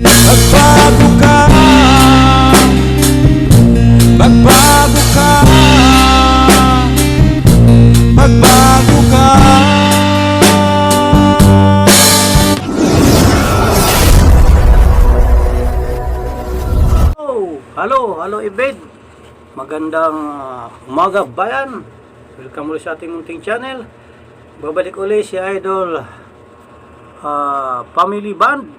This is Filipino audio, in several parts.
Magbago ka, magbago ka, magbago ka. Hello Ibed. Magandang umaga bayan. Welcome ulit sa ating munting channel. Babalik ulit si Idol Family Band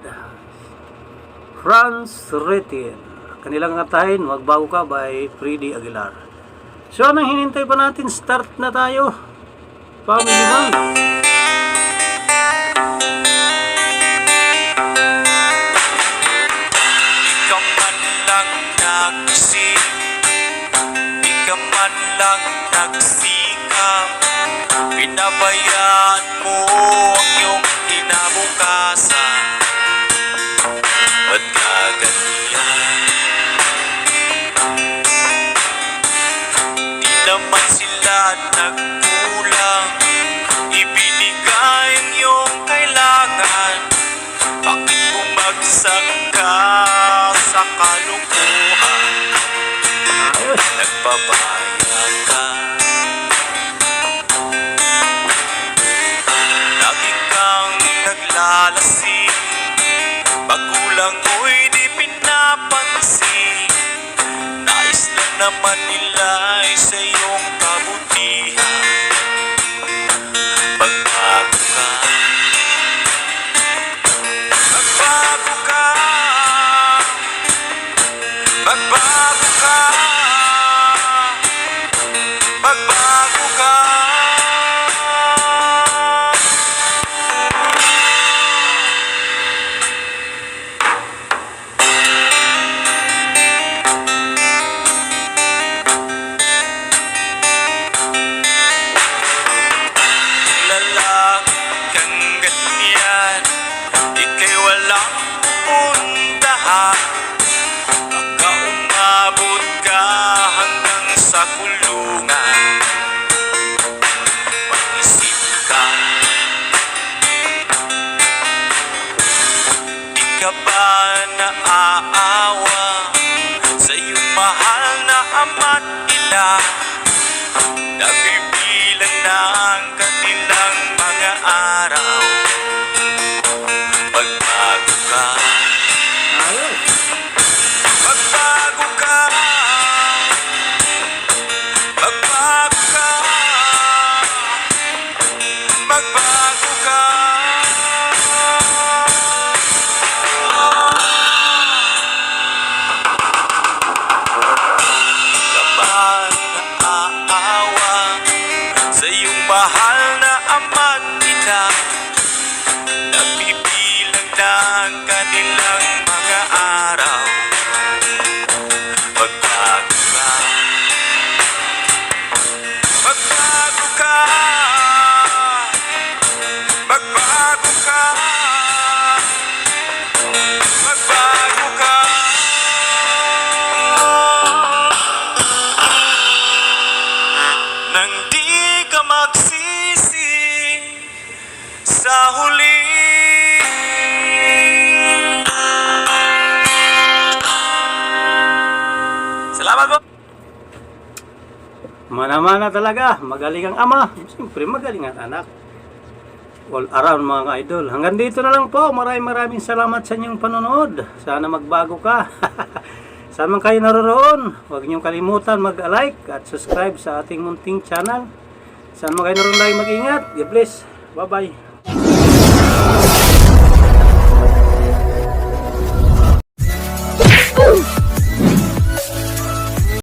France Retin. Kanilang katahin, Magbago Ka by Freddy Aguilar. So anong hinintay pa natin? Start na tayo. Family Band. Lang nagsikap, pinabayaan mo ang iyong kinabukasan at kaganyan. Di naman sila nagkulang, ibinigay ang iyong kailangan. Bakit bumagsak ka sa kalukuhan? Nagbabayad ka, lagi kang naglalasing, magulang mo'y di pinapansin. Nais na naman nila ay sa iyong kabutihan. Magbago ka, magbago ka, magbago ka, magbago ka. Lalaki kang ganyan, ika'y walang pupuntahan. Baka umabot ka hanggang sa kulungan. Mag-isip ka, di ka ba naaawa sa iyong mahal na ama't ina? Nabibilang na ang kanilang mga araw. Magbago ka, magbago ka, magbago ka, magbago ka. Kapag naaawa sa iyong mahal na ama't ina, nabibilang na ang kanilang mga araw. Magbago ka, magbago ka, magbago ka, magbago ka. Nang di ka magsisi sa huli. Salamat po. Mana-mana talaga, magaling ang ama. Siyempre magaling ang anak. All around mga idol. Hanggang dito na lang po. Maraming salamat sa inyong panonood. Sana magbago ka. Saan man kayo naroon, huwag niyong kalimutan mag-like at subscribe sa ating munting channel. Saan man kayo naroon, lagi mag-ingat. God bless. Bye-bye.